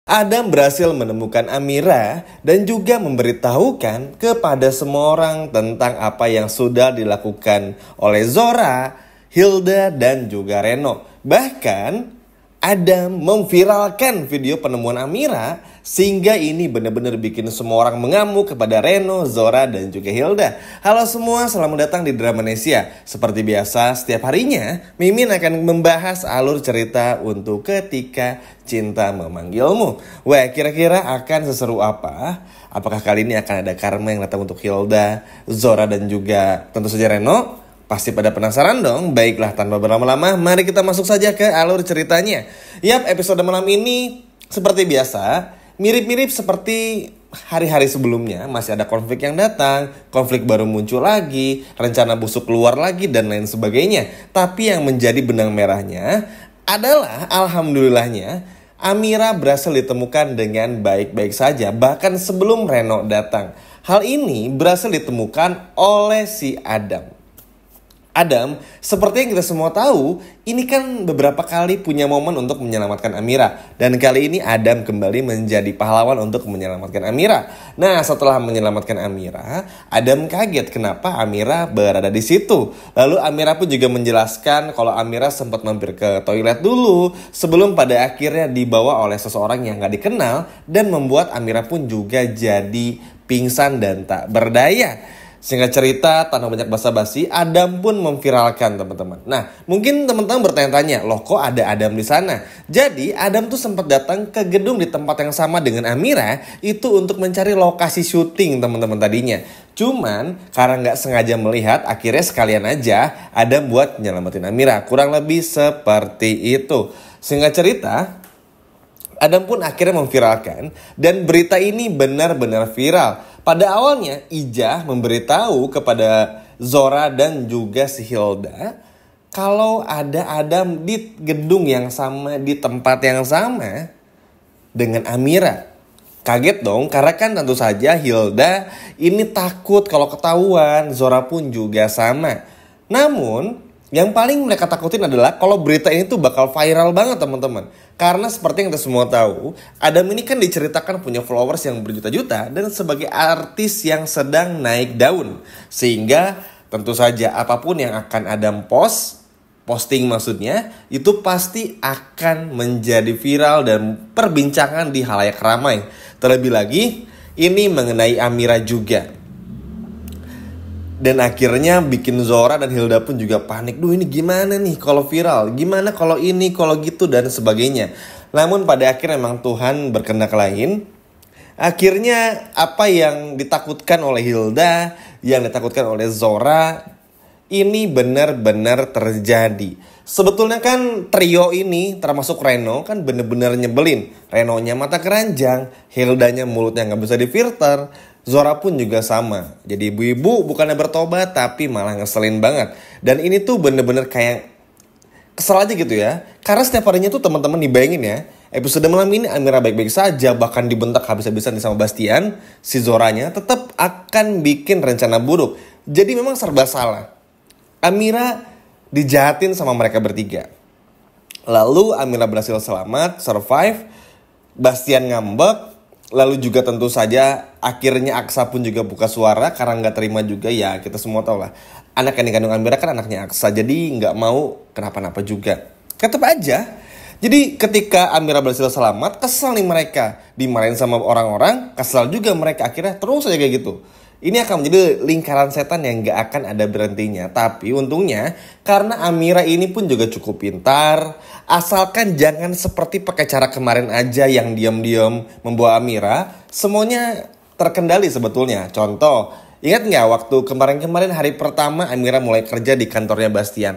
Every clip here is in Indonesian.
Adam berhasil menemukan Amira dan juga memberitahukan kepada semua orang tentang apa yang sudah dilakukan oleh Zora, Hilda, dan juga Reno. Bahkan Adam memviralkan video penemuan Amira sehingga ini benar-benar bikin semua orang mengamuk kepada Reno, Zora, dan juga Hilda. Halo semua, selamat datang di Dramanesia. Seperti biasa, setiap harinya Mimin akan membahas alur cerita untuk Ketika Cinta Memanggilmu. Wah, kira-kira akan seseru apa? Apakah kali ini akan ada karma yang datang untuk Hilda, Zora, dan juga tentu saja Reno? Pasti pada penasaran dong? Baiklah, tanpa berlama-lama, mari kita masuk saja ke alur ceritanya. Yap, episode malam ini seperti biasa, mirip-mirip seperti hari-hari sebelumnya. Masih ada konflik yang datang, konflik baru muncul lagi, rencana busuk keluar lagi, dan lain sebagainya. Tapi yang menjadi benang merahnya adalah alhamdulillahnya Amira berhasil ditemukan dengan baik-baik saja, bahkan sebelum Reno datang. Hal ini berhasil ditemukan oleh si Adam. Adam, seperti yang kita semua tahu, ini kan beberapa kali punya momen untuk menyelamatkan Amira. Dan kali ini Adam kembali menjadi pahlawan untuk menyelamatkan Amira. Nah, setelah menyelamatkan Amira, Adam kaget kenapa Amira berada di situ. Lalu Amira pun juga menjelaskan kalau Amira sempat mampir ke toilet dulu sebelum pada akhirnya dibawa oleh seseorang yang gak dikenal dan membuat Amira pun juga jadi pingsan dan tak berdaya. Singkat cerita, tanpa banyak basa-basi, Adam pun memviralkan teman-teman. Nah, mungkin teman-teman bertanya-tanya, loh kok ada Adam di sana? Jadi, Adam tuh sempat datang ke gedung di tempat yang sama dengan Amira, itu untuk mencari lokasi syuting teman-teman tadinya. Cuman, karena nggak sengaja melihat, akhirnya sekalian aja Adam buat nyelamatin Amira. Kurang lebih seperti itu. Singkat cerita, Adam pun akhirnya memviralkan dan berita ini benar-benar viral. Pada awalnya Ijah memberitahu kepada Zora dan juga si Hilda kalau ada Adam di gedung yang sama, di tempat yang sama dengan Amira. Kaget dong, karena kan tentu saja Hilda ini takut kalau ketahuan, Zora pun juga sama. Namun yang paling mereka takutin adalah kalau berita ini tuh bakal viral banget teman-teman. Karena seperti yang kita semua tahu, Adam ini kan diceritakan punya followers yang berjuta-juta dan sebagai artis yang sedang naik daun. Sehingga tentu saja apapun yang akan Adam posting maksudnya, itu pasti akan menjadi viral dan perbincangan di halayak ramai. Terlebih lagi, ini mengenai Amira juga. Dan akhirnya bikin Zora dan Hilda pun juga panik. Duh, ini gimana nih kalau viral? Gimana kalau ini, kalau gitu dan sebagainya. Namun pada akhirnya memang Tuhan berkehendak lain. Akhirnya apa yang ditakutkan oleh Hilda, yang ditakutkan oleh Zora, ini benar-benar terjadi. Sebetulnya kan trio ini termasuk Reno kan benar-benar nyebelin. Renonya mata keranjang, Hildanya mulutnya gak bisa difilter, Zora pun juga sama. Jadi ibu-ibu bukannya bertobat tapi malah ngeselin banget. Dan ini tuh bener-bener kayak kesel aja gitu ya. Karena setiap harinya tuh teman-teman dibayangin ya. Episode malam ini Amira baik-baik saja, bahkan dibentak habis-habisan sama Bastian. Si Zoranya tetap akan bikin rencana buruk. Jadi memang serba salah. Amira dijahatin sama mereka bertiga. Lalu Amira berhasil selamat, survive. Bastian ngambek. Lalu juga tentu saja akhirnya Aksa pun juga buka suara karena nggak terima juga, ya kita semua tahu lah. Anak yang dikandung Amira kan anaknya Aksa, jadi nggak mau kenapa-napa juga. Tetap aja. Jadi ketika Amira berhasil selamat, kesel nih mereka. Dimarahin sama orang-orang, kesel juga mereka. Akhirnya terus aja kayak gitu. Ini akan menjadi lingkaran setan yang gak akan ada berhentinya. Tapi untungnya karena Amira ini pun juga cukup pintar. Asalkan jangan seperti pakai cara kemarin aja yang diam-diam membawa Amira. Semuanya terkendali sebetulnya. Contoh, ingat gak waktu kemarin-kemarin hari pertama Amira mulai kerja di kantornya Bastian?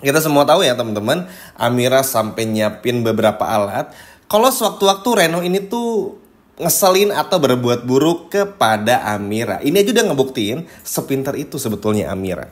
Kita semua tahu ya teman-teman, Amira sampai nyiapin beberapa alat. Kalau sewaktu-waktu Reno ini tuh ngeselin atau berbuat buruk kepada Amira. Ini aja udah ngebuktiin sepintar itu sebetulnya Amira.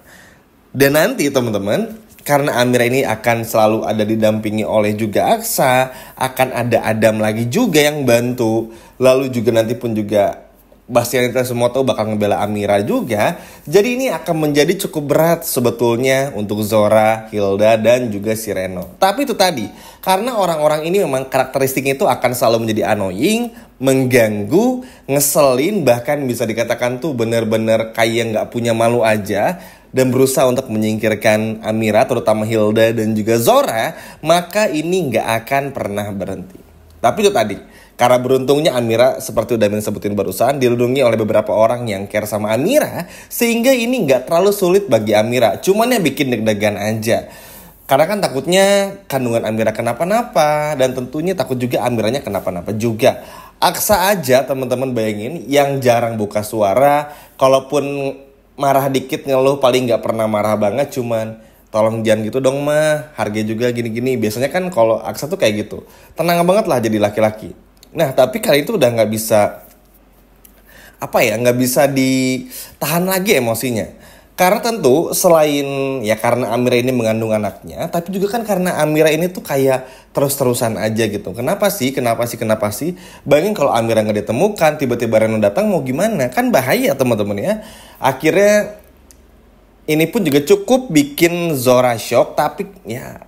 Dan nanti teman-teman, karena Amira ini akan selalu ada didampingi oleh juga Aksa, akan ada Adam lagi juga yang bantu. Lalu juga nanti pun juga Bastian kita semua tahu bakal ngebela Amira juga. Jadi ini akan menjadi cukup berat sebetulnya untuk Zora, Hilda, dan juga si Reno. Tapi itu tadi, karena orang-orang ini memang karakteristiknya itu akan selalu menjadi annoying, mengganggu, ngeselin, bahkan bisa dikatakan tuh bener-bener kayak nggak punya malu aja. Dan berusaha untuk menyingkirkan Amira, terutama Hilda dan juga Zora, maka ini nggak akan pernah berhenti. Tapi itu tadi, karena beruntungnya Amira seperti udah sebutin barusan dilindungi oleh beberapa orang yang care sama Amira, sehingga ini nggak terlalu sulit bagi Amira. Cuman yang bikin deg-degan aja. Karena kan takutnya kandungan Amira kenapa-napa, dan tentunya takut juga Amiranya kenapa-napa juga. Aksa aja teman-teman bayangin yang jarang buka suara, kalaupun marah dikit ngeluh paling nggak pernah marah banget, cuman tolong jangan gitu dong mah, harga juga gini-gini. Biasanya kan kalau Aksa tuh kayak gitu, tenang banget lah jadi laki-laki. Nah tapi kali itu udah nggak bisa, nggak bisa ditahan lagi emosinya. Karena tentu selain ya karena Amira ini mengandung anaknya, tapi juga kan karena Amira ini tuh kayak terus-terusan aja gitu. Kenapa sih? Bayangin kalau Amira nggak ditemukan, tiba-tiba Reno datang, mau gimana? Kan bahaya teman-teman ya. Akhirnya ini pun juga cukup bikin Zora shock, tapi ya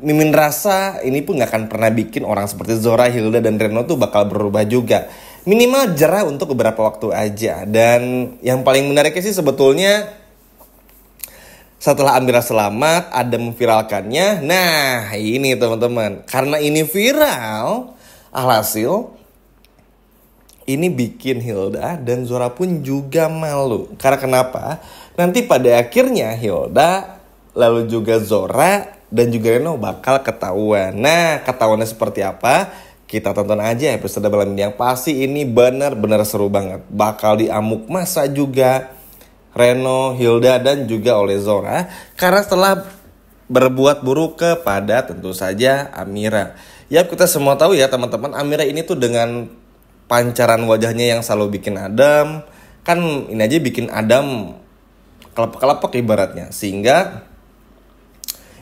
Mimin rasa ini pun gak akan pernah bikin orang seperti Zora, Hilda, dan Reno tuh bakal berubah juga. Minimal jerah untuk beberapa waktu aja. Dan yang paling menariknya sih sebetulnya setelah Amira selamat, ada memviralkannya. Nah ini teman-teman, karena ini viral, alhasil ini bikin Hilda dan Zora pun juga malu. Karena kenapa? Nanti pada akhirnya Hilda, lalu juga Zora, dan juga Reno bakal ketahuan. Nah, ketahuannya seperti apa? Kita tonton aja episode malam ini. Yang pasti ini benar-benar seru banget. Bakal diamuk masa juga Reno, Hilda, dan juga oleh Zora. Karena setelah berbuat buruk kepada tentu saja Amira. Ya kita semua tahu ya teman-teman, Amira ini tuh dengan pancaran wajahnya yang selalu bikin adem. Kan ini aja bikin Adam kelepek-kelepek ibaratnya. Sehingga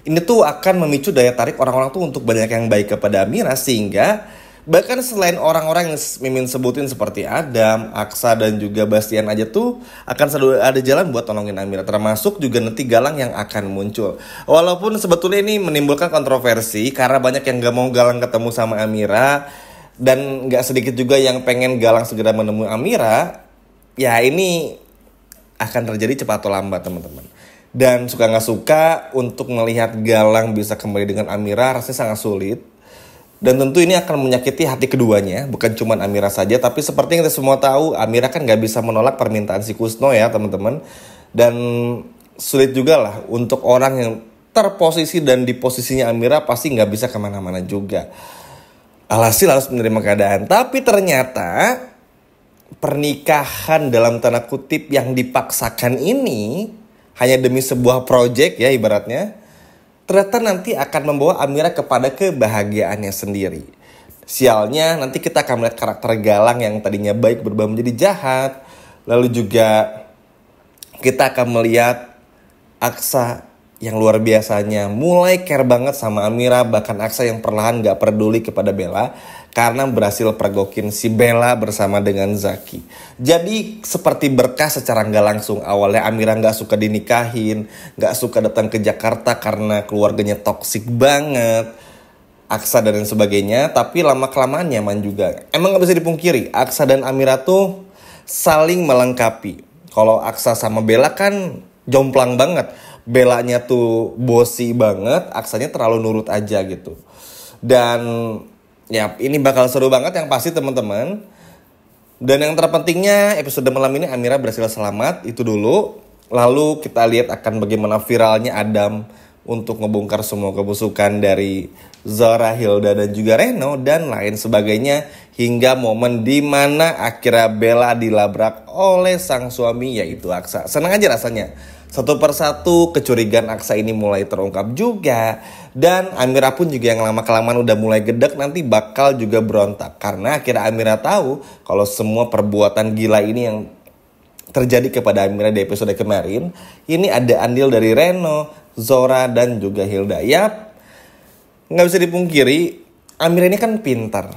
ini tuh akan memicu daya tarik orang-orang tuh untuk banyak yang baik kepada Amira. Sehingga bahkan selain orang-orang yang Mimin sebutin seperti Adam, Aksa, dan juga Bastian aja tuh akan selalu ada jalan buat tolongin Amira. Termasuk juga nanti Galang yang akan muncul. Walaupun sebetulnya ini menimbulkan kontroversi karena banyak yang gak mau Galang ketemu sama Amira. Dan gak sedikit juga yang pengen Galang segera menemui Amira. Ya ini akan terjadi cepat atau lambat teman-teman. Dan suka gak suka untuk melihat Galang bisa kembali dengan Amira rasanya sangat sulit. Dan tentu ini akan menyakiti hati keduanya. Bukan cuma Amira saja, tapi seperti yang kita semua tahu, Amira kan gak bisa menolak permintaan si Kusno ya teman-teman. Dan sulit juga lah untuk orang yang terposisi dan di posisinya Amira pasti gak bisa kemana-mana juga. Alhasil harus menerima keadaan. Tapi ternyata pernikahan dalam tanda kutip yang dipaksakan ini hanya demi sebuah project ya ibaratnya, ternyata nanti akan membawa Amira kepada kebahagiaannya sendiri. Sialnya nanti kita akan melihat karakter Galang yang tadinya baik berubah menjadi jahat. Lalu juga kita akan melihat Aksa yang luar biasanya mulai care banget sama Amira. Bahkan Aksa yang perlahan gak peduli kepada Bella karena berhasil pergokin si Bella bersama dengan Zaki. Jadi seperti berkah secara gak langsung. Awalnya Amira gak suka dinikahin, gak suka datang ke Jakarta karena keluarganya toksik banget, Aksa dan sebagainya. Tapi lama-kelamaan nyaman juga. Emang gak bisa dipungkiri, Aksa dan Amira tuh saling melengkapi. Kalau Aksa sama Bella kan jomplang banget. Bellanya tuh bosi banget, Aksanya terlalu nurut aja gitu. Dan ya ini bakal seru banget yang pasti teman-teman. Dan yang terpentingnya episode malam ini Amira berhasil selamat, itu dulu. Lalu kita lihat akan bagaimana viralnya Adam untuk ngebongkar semua kebusukan dari Zora, Hilda, dan juga Reno dan lain sebagainya. Hingga momen dimana akhirnya Bella dilabrak oleh sang suami yaitu Aksa. Senang aja rasanya. Satu persatu kecurigaan Aksa ini mulai terungkap juga. Dan Amira pun juga yang lama-kelamaan udah mulai gedek nanti bakal juga berontak. Karena akhirnya Amira tahu kalau semua perbuatan gila ini yang terjadi kepada Amira di episode kemarin, ini ada andil dari Reno, Zora, dan juga Hilda. Yap, gak bisa dipungkiri Amira ini kan pintar.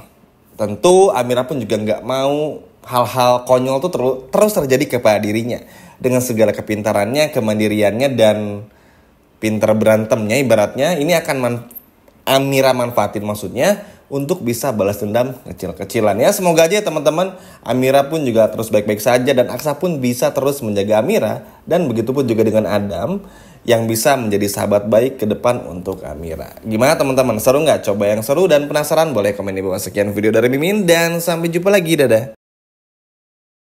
Tentu Amira pun juga gak mau hal-hal konyol tuh terus terjadi kepada dirinya. Dengan segala kepintarannya, kemandiriannya, dan pinter berantemnya ibaratnya, ini akan Amira manfaatin maksudnya untuk bisa balas dendam kecil-kecilan. Ya semoga aja teman-teman, Amira pun juga terus baik-baik saja dan Aksa pun bisa terus menjaga Amira. Dan begitu pun juga dengan Adam yang bisa menjadi sahabat baik ke depan untuk Amira. Gimana teman-teman, seru nggak? Coba yang seru dan penasaran boleh komen di bawah. Sekian video dari Mimin dan sampai jumpa lagi, dadah.